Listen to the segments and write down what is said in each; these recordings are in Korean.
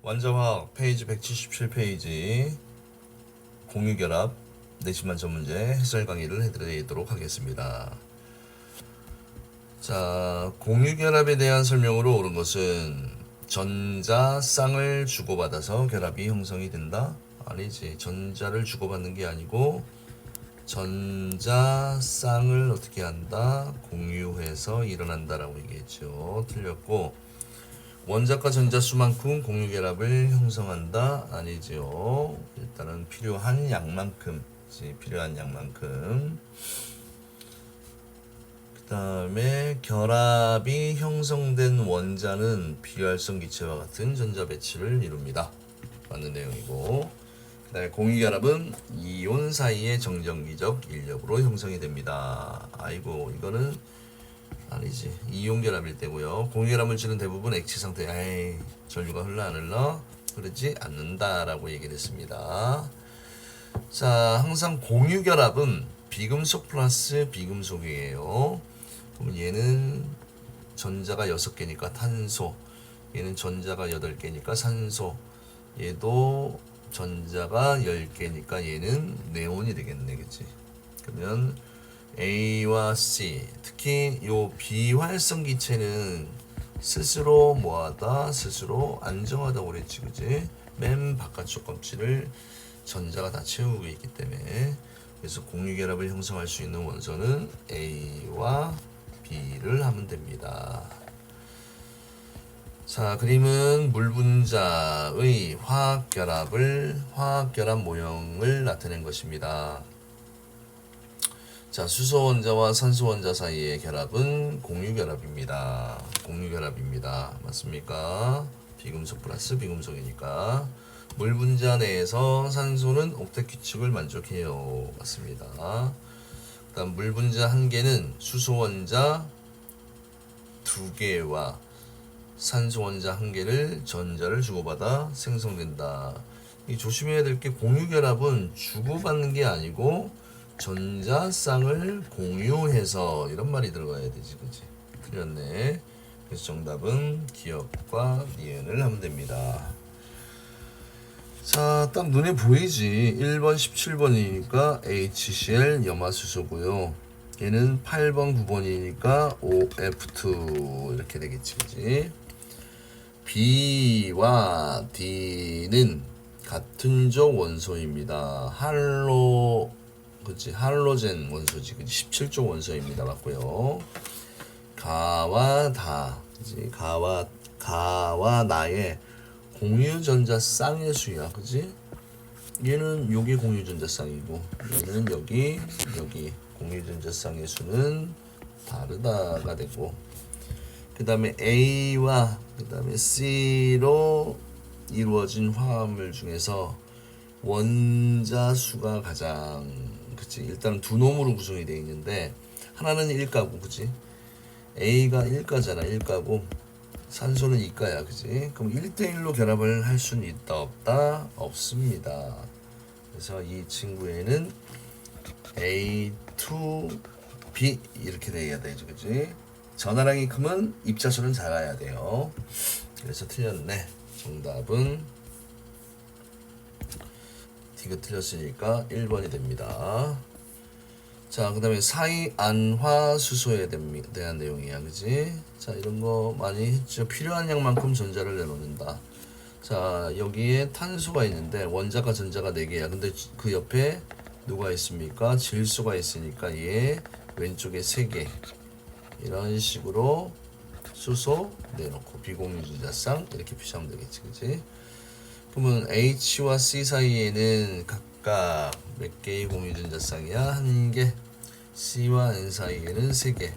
원자화학 페이지 177페이지 공유결합 내신 만점 문제 해설 강의를 해드리도록 하겠습니다. 자, 공유결합에 대한 설명으로 옳은 것은 전자 쌍을 주고받아서 결합이 형성이 된다? 아니지. 전자를 주고받는 게 아니고 전자 쌍을 어떻게 한다? 공유해서 일어난다라고 얘기했죠. 틀렸고, 원자과 전자 수만큼 공유결합을 형성한다? 아니죠. 일단은 필요한 양만큼, 필요한 양만큼. 그 다음에 결합이 형성된 원자는 비활성 기체와 같은 전자 배치를 이룹니다. 맞는 내용이고, 그 다음에 공유결합은 이온 사이의 정전기적 인력으로 형성이 됩니다. 아이고, 이거는 아니지. 이온 결합일 때고요. 공유결합 물질은 대부분 액체 상태. 에이, 전류가 흘러 안 흘러? 그러지 않는다라고 얘기를 했습니다. 자, 항상 공유결합은 비금속 플러스 비금속이에요. 그럼 얘는 전자가 6개니까 탄소, 얘는 전자가 8개니까 산소, 얘도 전자가 10개니까 얘는 네온이 되겠네, 그치? 그러면 A와 C, 특히 요 비활성 기체는 스스로 뭐하다, 스스로 안정하다고 그랬지, 그치? 맨 바깥쪽 껍질을 전자가 다 채우고 있기 때문에, 그래서 공유결합을 형성할 수 있는 원소는 A와 B를 하면 됩니다. 자, 그림은 물 분자의 화학결합 모형을 나타낸 것입니다. 자, 수소 원자와 산소 원자 사이의 결합은 공유결합입니다. 공유결합입니다. 맞습니까? 비금속 플러스 비금속이니까. 물 분자 내에서 산소는 옥텟 규칙을 만족해요. 맞습니다. 그다음 물 분자 한 개는 수소 원자 2개와 산소 원자 한 개를 전자를 주고받아 생성된다. 이 조심해야 될 게 공유결합은 주고받는 게 아니고 전자쌍을 공유해서 이런 말이 들어가야 되지, 그치? 틀렸네. 그래서 정답은 기억과 니은을 하면 됩니다. 자, 딱 눈에 보이지. 1번 17번이니까 HCl 염화수소고요. 얘는 8번 9번이니까 OF2 이렇게 되겠지, 그치? B와 D는 같은 족 원소입니다. 할로젠 원소지, 그치? 17족 원소입니다. 맞고요. 가와 다, 그치? 가와 나의 공유전자 쌍의 수야, 그치? 얘는 여기 공유전자 쌍이고, 얘는 여기 공유전자 쌍의 수는 다르다가 되고, 그 다음에 A와 그 다음에 C로 이루어진 화합물 중에서 원자 수가 가장, 그치? 일단 두 놈으로 구성이 되어 있는데, 하나는 1가고, 그치? A가 1가잖아, 1가고, 산소는 2가야, 그치? 그럼 1대1로 결합을 할 수는 있다, 없다? 없습니다. 그래서 이 친구에는 A2B 이렇게 돼야 되죠, 그치? 전하량이 크면 입자수는 작아야 돼요. 그래서 틀렸네. 정답은 D가 틀렸으니까 1번이 됩니다. 자, 그 다음에 사이안화수소에 대한 내용이야, 그지? 자, 이런 거 많이 했죠. 필요한 양만큼 전자를 내놓는다. 자, 여기에 탄소가 있는데 원자가 전자가 4개야. 근데 그 옆에 누가 있습니까? 질소가 있으니까 얘 왼쪽에 3개. 이런 식으로 수소 내놓고 비공유전자쌍 이렇게 표시하면 되겠지, 그지? 그러면 H와 C 사이에는 각각 몇 개의 공유전자쌍이야? 1개. C와 N 사이에는 3개.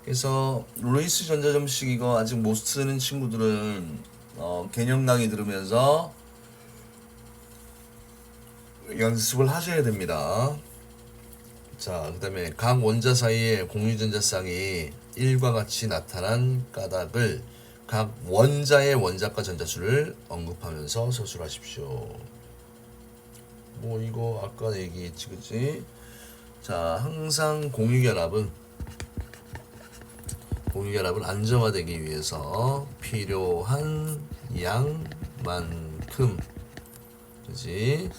그래서 루이스 전자점식 이거 아직 못 쓰는 친구들은 개념 강의 들으면서 연습을 하셔야 됩니다. 자, 그 다음에 각 원자 사이에 공유전자쌍이 1과 같이 나타난 까닭을 각 원자의 원자과 전자수를 언급하면서 서술하십시오. 뭐 이거 아까 얘기했지, 그치? 자, 항상 공유결합은 안정화되기 위해서 필요한 양 만큼, 그지?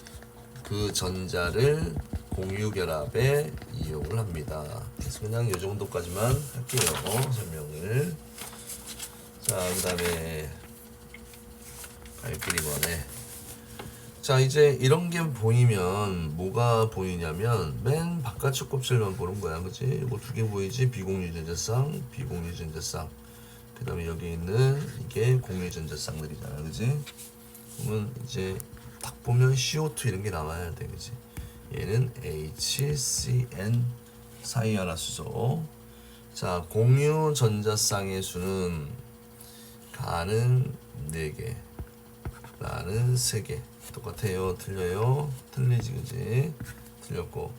그 전자를 공유 결합에 이용을 합니다. 그래서 그냥 이 정도까지만 할게요. 설명을. 자, 그 다음에 갈 길이 머네. 자, 이제 이런 게 보이면 뭐가 보이냐면 맨 바깥쪽 껍질만 보는 거야. 그치? 이거 두 개 보이지? 비공유 전자쌍, 비공유 전자쌍. 그 다음에 여기 있는 이게 공유 전자쌍들이잖아. 그치? 그러면 이제 딱 보면 CO2 이런 게 나와야 돼. 그치? 얘는 HCN 사이하나 수소. 자, 공유 전자쌍의 수는 가는 4개, 라는 3개. 똑같아요? 틀려요? 틀리지, 그지? 틀렸고,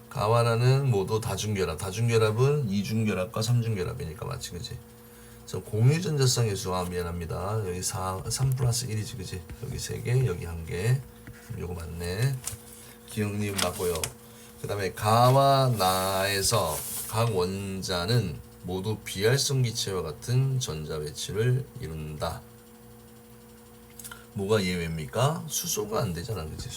가와나는 모두 다중결합. 다중결합은 이중결합과 삼중결합이니까 맞지, 그지? 저 공유전자쌍의 수, 미안합니다. 여기 3 플러스 1이지, 그지? 여기 3개, 여기 1개. 요거 맞네. 기억님 맞고요. 그 다음에 가와 나에서 각 원자는 모두 비활성 기체와 같은 전자 배치를 이룬다. 뭐가 예외입니까? 수소가 안 되잖아, 그치?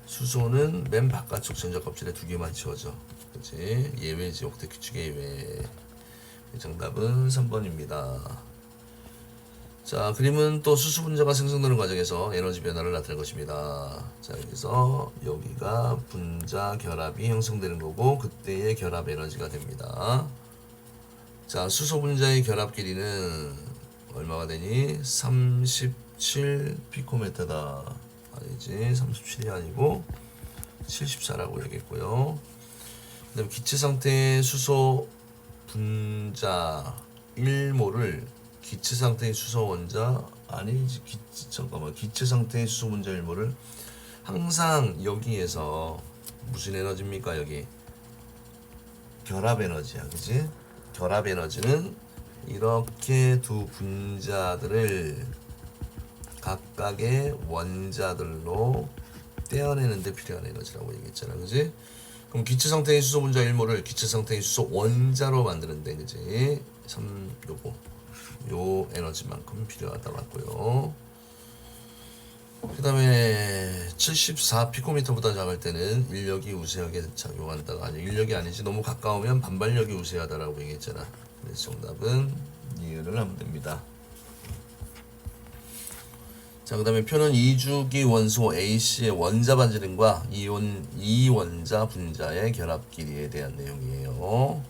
수소는 맨 바깥쪽 전자 껍질에 2개만 채워져, 그치? 예외지, 옥대 규칙의 예외. 정답은 3번입니다. 자, 그림은 또 수소 분자가 생성되는 과정에서 에너지 변화를 나타낼 것입니다. 자, 여기서 여기가 분자 결합이 형성되는 거고 그때의 결합 에너지가 됩니다. 자, 수소 분자의 결합 길이는 얼마가 되니? 37 피코메타다. 아니지, 37이 아니고 74라고 얘기했고요. 그 다음에 기체 상태의 수소 분자 1몰을 기체 상태의 수소 원자 아니지, 기체 상태의 수소 분자 1몰을 항상 여기에서 무슨 에너지입니까? 여기 결합 에너지야, 그지? 결합 에너지는 이렇게 두 분자들을 각각의 원자들로 떼어내는데 필요한 에너지라고 얘기했잖아, 그지? 그럼 기체 상태의 수소 분자 1몰을 기체 상태의 수소 원자로 만드는데, 그지? 요 에너지만큼 필요하다 맞고요. 그 다음에 74 피코미터보다 작을 때는 인력이 우세하게 작용한다가, 아니 인력이 아니지, 너무 가까우면 반발력이 우세하다라고 얘기했잖아. 그래서 정답은 이해를 하면 됩니다. 자, 그 다음에 표는 이주기 원소 A씨의 원자 반지름과 이원자 분자의 결합 길이에 대한 내용이에요.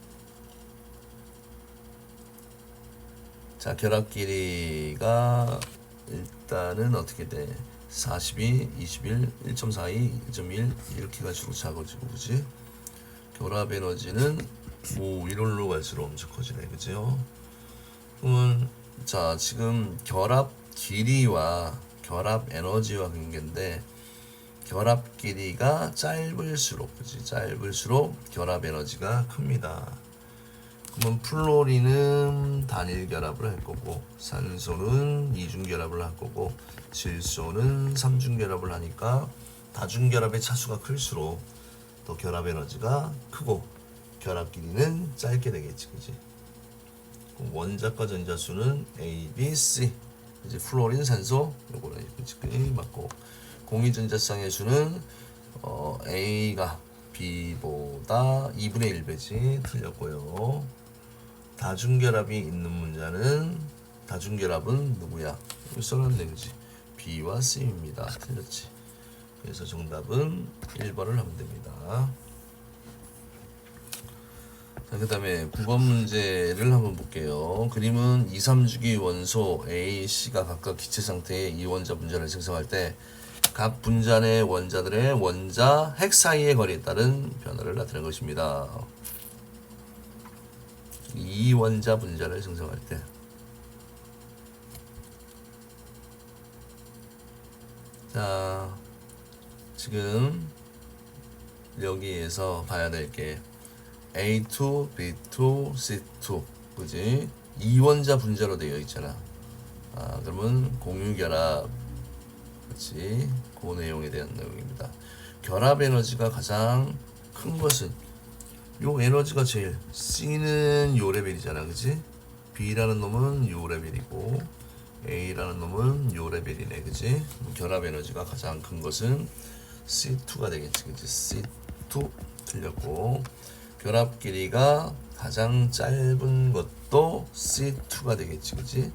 자, 결합 길이가 일단은 어떻게 돼? 42, 21, 1.42, 1.1 이렇게 갈수록 작아지고, 그지? 결합 에너지는 1홀로 갈수록 엄청 커지네, 그죠? 그러면 자, 지금 결합 길이와 결합 에너지와 관계인데, 결합 길이가 짧을수록, 그지? 짧을수록 결합 에너지가 큽니다. 그러면 플로린은 단일 결합을 할 거고, 산소는 이중 결합을 할 거고, 질소는 삼중 결합을 하니까 다중 결합의 차수가 클수록 더 결합 에너지가 크고 결합 길이는 짧게 되겠지, 그지? 원자과 전자수는 A, B, C. 이제 플로린, 산소 요거는 그지 맞고, 공유전자쌍의 수는 A가 B보다 2분의 1배지 틀렸고요. 다중결합이 있는 문자는, 다중결합은 누구야? 여기 써놨네, 그지? B와 C입니다. 틀렸지. 그래서 정답은 1번을 하면 됩니다. 자, 그 다음에 9번 문제를 한번 볼게요. 그림은 2, 3주기 원소 A, C가 각각 기체 상태의 이원자 분자를 생성할 때 각 분자 내 원자들의 원자 핵 사이의 거리에 따른 변화를 나타낸 것입니다. 이원자 분자를 생성할 때, 자, 지금 여기에서 봐야 될 게 A2, B2, C2, 그지? 이원자 분자로 되어 있잖아. 그러면 공유결합, 그치? 그 내용에 대한 내용입니다. 결합 에너지가 가장 큰 것은 요 에너지가 제일, C는 요 레벨이잖아, 그치? B라는 놈은 요 레벨이고, A라는 놈은 요 레벨이네, 그지? 결합 에너지가 가장 큰 것은 C2가 되겠지, 그지? C2 틀렸고, 결합 길이가 가장 짧은 것도 C2가 되겠지, 그지?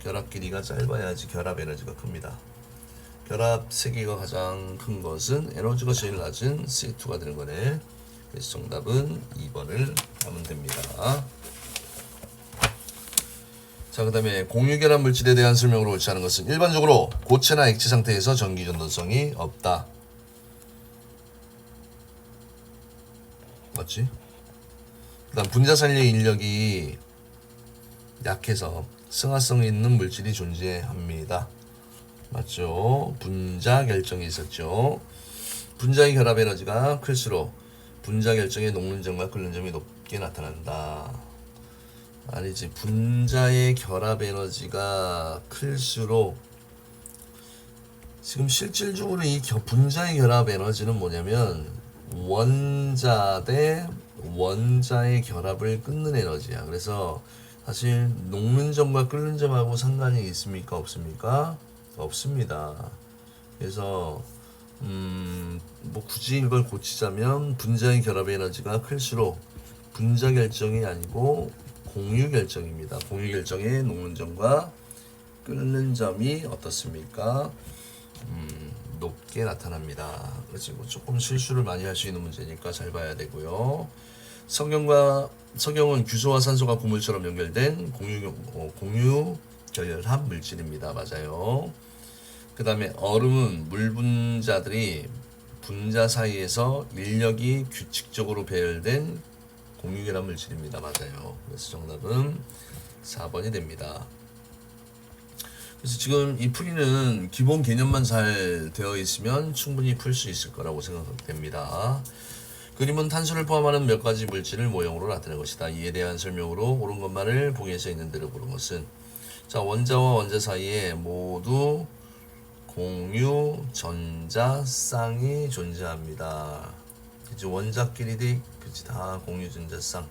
결합 길이가 짧아야지 결합 에너지가 큽니다. 결합 세기가 가장 큰 것은 에너지가 제일 낮은 C2가 되는 거네. 그래서 정답은 2번을 하면 됩니다. 자, 그 다음에 공유결합 물질에 대한 설명으로 옳지 않은 것은 일반적으로 고체나 액체 상태에서 전기 전도성이 없다. 맞지? 그 다음 분자산력 인력이 약해서 승화성이 있는 물질이 존재합니다. 맞죠? 분자 결정이 있었죠. 분자의 결합 에너지가 클수록 분자 결정의 녹는 점과 끓는 점이 높게 나타난다. 아니지, 분자의 결합 에너지가 클수록 지금 실질적으로 이 분자의 결합 에너지는 뭐냐면 원자 대 원자의 결합을 끊는 에너지야. 그래서 사실 녹는 점과 끓는 점하고 상관이 있습니까? 없습니까? 없습니다. 그래서 뭐 굳이 이걸 고치자면 분자의 결합 에너지가 클수록 분자 결정이 아니고 공유 결정입니다. 공유 결정의 녹는 점과 끓는 점이 어떻습니까? 높게 나타납니다. 그리고 조금 실수를 많이 할 수 있는 문제니까 잘 봐야 되고요. 석영은 규소와 산소가 고물처럼 연결된 공유 결합 물질입니다. 맞아요. 그 다음에 얼음은 물 분자들이 분자 사이에서 인력이 규칙적으로 배열된 공유결합 물질입니다. 맞아요. 그래서 정답은 4번이 됩니다. 그래서 지금 이 풀이는 기본 개념만 잘 되어 있으면 충분히 풀 수 있을 거라고 생각됩니다. 그림은 탄소를 포함하는 몇 가지 물질을 모형으로 나타낸 것이다. 이에 대한 설명으로 옳은 것만을 봉에서 있는 대로 고른 것은, 자, 원자와 원자 사이에 모두 공유 전자 쌍이 존재합니다. 그치, 원자끼리도 그치, 다 공유 전자 쌍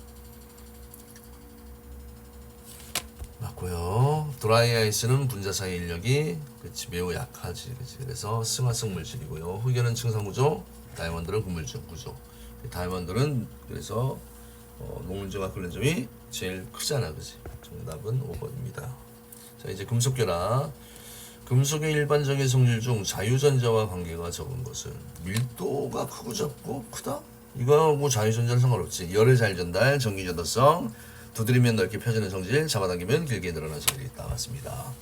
맞고요. 드라이 아이스는 분자 사이 인력이 그치, 매우 약하지. 그치, 그래서 승화성 물질이고요. 흑연은 층상 구조, 다이아몬드는 고물적 구조. 다이아몬드는 그래서 녹는 점과 끓는 점이 제일 크잖아, 그치? 정답은 5번입니다. 자, 이제 금속 결합. 금속의 일반적인 성질 중 자유전자와 관계가 적은 것은 밀도가 크고 작고 크다? 이거하고 자유전자는 상관없지. 열을 잘 전달, 전기 전도성, 두드리면 넓게 펴지는 성질, 잡아당기면 길게 늘어나는 성질이 있다. 맞습니다.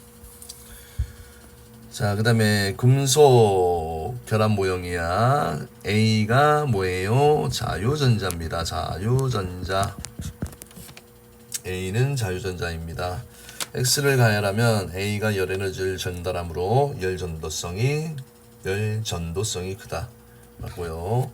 자, 그 다음에 금속 결합 모형이야. A가 뭐예요? 자유전자입니다. 자유전자. A는 자유전자입니다. X를 가열하면 A가 열 에너지를 전달하므로 열 전도성이 크다. 맞고요.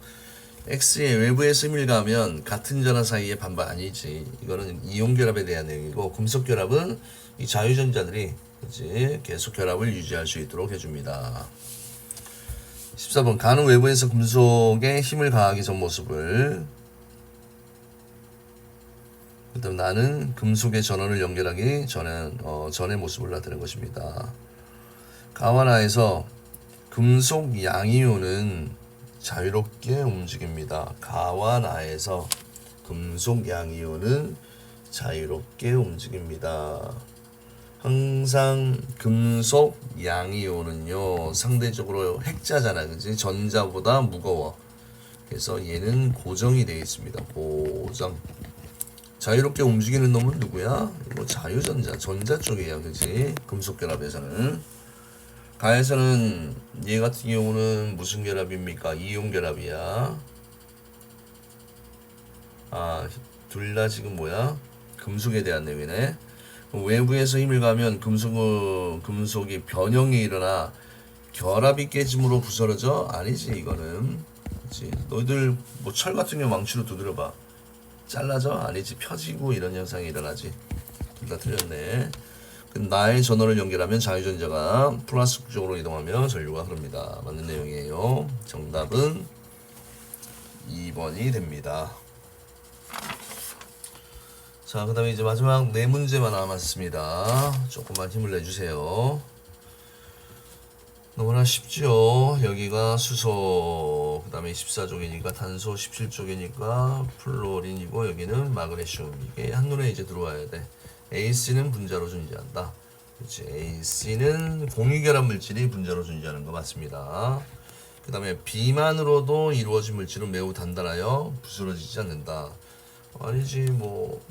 X의 외부에서 힘을 가하면 같은 전하 사이의 반발 아니지. 이거는 이온 결합에 대한 내용이고, 금속 결합은 이 자유전자들이 그치? 계속 결합을 유지할 수 있도록 해줍니다. 14번 가는 외부에서 금속에 힘을 가하기 전 모습을, 그다음 나는 금속의 전원을 연결하기 전의 모습을 나타내는 것입니다. 가와나에서 금속 양이온은 자유롭게 움직입니다. 가와나에서 금속 양이온은 자유롭게 움직입니다. 항상 금속 양이온은요 상대적으로 핵자잖아, 그지? 전자보다 무거워. 그래서 얘는 고정이 되어 있습니다. 고정. 자유롭게 움직이는 놈은 누구야? 이거 자유전자, 전자 쪽이야, 그치? 금속 결합에서는. 가에서는 얘 같은 경우는 무슨 결합입니까? 이온 결합이야. 아, 둘 다 지금 뭐야? 금속에 대한 내용이네. 외부에서 힘을 가하면 금속이 변형이 일어나 결합이 깨짐으로 부서져? 아니지, 이거는. 그치? 너희들 뭐 철 같은 경우 망치로 두드려봐. 잘라져? 아니지, 펴지고 이런 현상이 일어나지. 둘 다 틀렸네. 나의 전원을 연결하면 자유전자가 플러스 쪽으로 이동하며 전류가 흐릅니다. 맞는 내용이에요. 정답은 2번이 됩니다. 자, 그 다음에 이제 마지막 네 문제만 남았습니다. 조금만 힘을 내주세요. 너무나 쉽죠. 여기가 수소, 그 다음에 14쪽이니까 단소, 17쪽이니까 플로린이고, 여기는 마그네슘. 이게 한눈에 이제 들어와야 돼. AC는 분자로 존재한다. 그렇지. AC는 공유결합 물질이 분자로 존재하는 거 맞습니다. 그 다음에 B만으로도 이루어진 물질은 매우 단단하여 부스러지지 않는다. 아니지, 뭐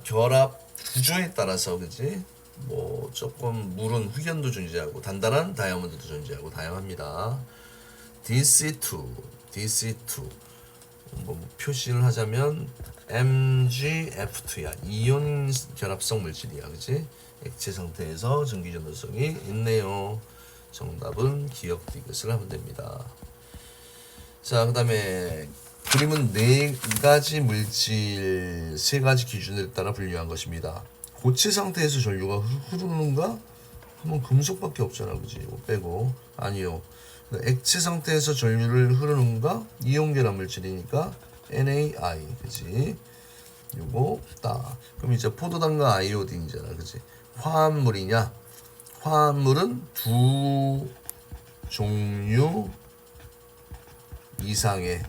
결합 구조에 따라서, 그지? 뭐 조금 물은 흑연도 존재하고 단단한 다이아몬드도 존재하고 다양합니다. DC2 뭐 표시를 하자면 MgF2야. 이온 결합성 물질이야, 그지? 액체 상태에서 전기 전도성이 있네요. 정답은 기억 디귿을 하면 됩니다. 자, 그 다음에 그림은 네 가지 물질, 세 가지 기준에 따라 분류한 것입니다. 고체 상태에서 전류가 흐르는가? 하면 금속밖에 없잖아, 그지? 이거 빼고. 아니요. 액체 상태에서 전류를 흐르는가? 이온 결합 물질이니까 NaI, 그지? 요거 딱. 그럼 이제 포도당과 아이오딘이잖아, 그지? 화합물이냐? 화합물은 두 종류 이상의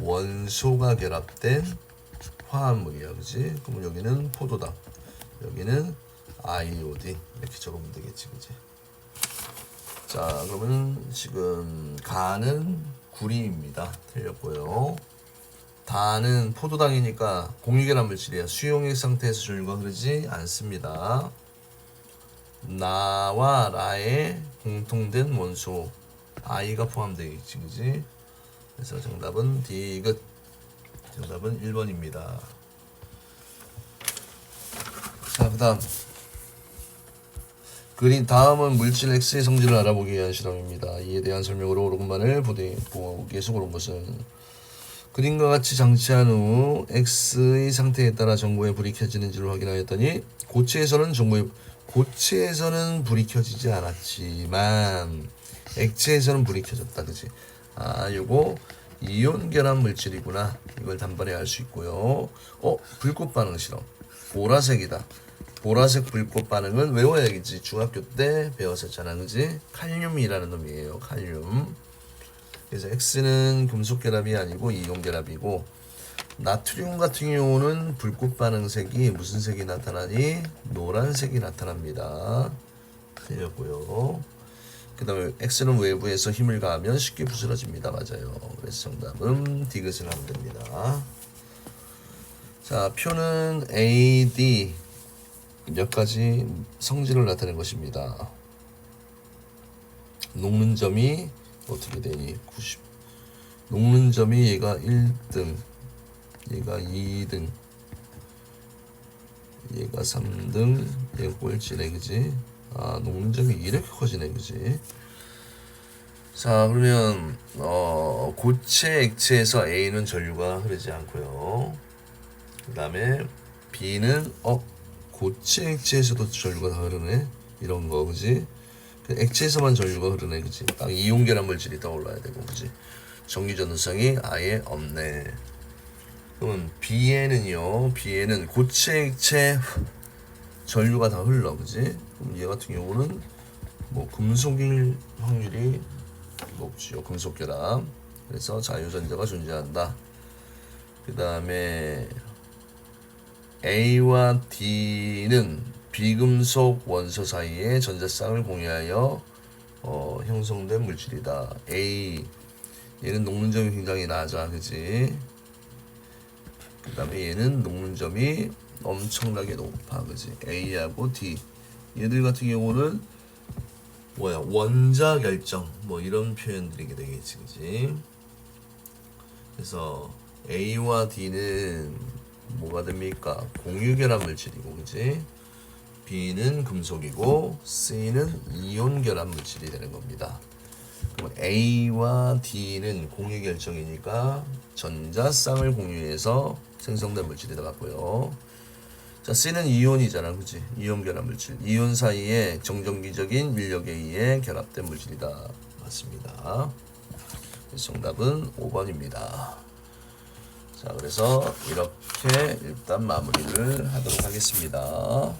원소가 결합된 화합물이야, 그지? 그럼 여기는 포도당, 여기는 아이오딘 이렇게 적으면 되겠지, 그지? 자, 그러면 지금 가는 구리입니다. 틀렸고요. 다는 포도당이니까 공유결합 물질이야. 수용액 상태에서 전류가 흐르지 않습니다. 나와 라의 공통된 원소 I가 포함되어 있지, 그지? 그래서 정답은 디귿. 정답은 1번입니다. 자, 그 다음 그린 다음은 물질 X의 성질을 알아보기 위한 실험입니다. 이에 대한 설명으로 옳은 것만을 보기 위해서 고른 것은 그림과 같이 장치한 후 X의 상태에 따라 전구에 불이 켜지는지를 확인하였더니 고체에서는 불이 켜지지 않았지만 액체에서는 불이 켜졌다, 그지? 아, 요거 이온 결합 물질이구나. 이걸 단번에 알 수 있고요. 불꽃 반응 실험. 보라색이다. 보라색 불꽃 반응은 외워야겠지. 중학교 때 배웠었잖아, 그지? 칼륨이라는 놈이에요. 칼륨. 그래서 X는 금속 결합이 아니고 이온 결합이고, 나트륨 같은 경우는 불꽃 반응색이 무슨 색이 나타나니? 노란색이 나타납니다. 틀렸고요. 그 다음에 X는 외부에서 힘을 가하면 쉽게 부스러집니다. 맞아요. 그래서 정답은 디귿을 하면 됩니다. 자, 표는 AD 몇 가지 성질을 나타낸 것입니다. 녹는 점이 어떻게 되니? 90. 녹는 점이 얘가 1등, 얘가 2등, 얘가 3등, 얘가 꼴찌네, 그지? 아, 녹는 점이 이렇게 커지네, 그지? 자, 그러면 고체 액체에서 A는 전류가 흐르지 않고요. 그 다음에 B는 고체 액체에서도 전류가 다 흐르네. 이런 거, 그지? 액체에서만 전류가 흐르네, 그지? 딱 이온 결합 물질이 떠올라야 되고, 그지? 전기 전도성이 아예 없네. 그러면 B에는 고체 액체 전류가 다 흘러, 그지? 그럼 얘 같은 경우는 뭐 금속일 확률이 높지요. 금속 결합. 그래서 자유전자가 존재한다. 그 다음에 A와 D는 비금속 원소 사이에 전자쌍을 공유하여 형성된 물질이다. A, 얘는 녹는 점이 굉장히 낮아, 그지? 그 다음에 얘는 녹는 점이 엄청나게 높아, 그지? A하고 D, 얘들 같은 경우는 원자 결정, 뭐 이런 표현들이 되겠지, 그지? 그래서 A와 D는 뭐가 됩니까? 공유결합 물질이고, 그지? B는 금속이고 C는 이온 결합 물질이 되는 겁니다. 그럼 A와 D는 공유 결정이니까 전자쌍을 공유해서 생성된 물질이 나갔고요. 자, C는 이온이잖아, 그치? 이온 결합 물질. 이온 사이에 정전기적인 인력에 의해 결합된 물질이다. 맞습니다. 그래서 정답은 5번입니다. 자, 그래서 이렇게 일단 마무리를 하도록 하겠습니다.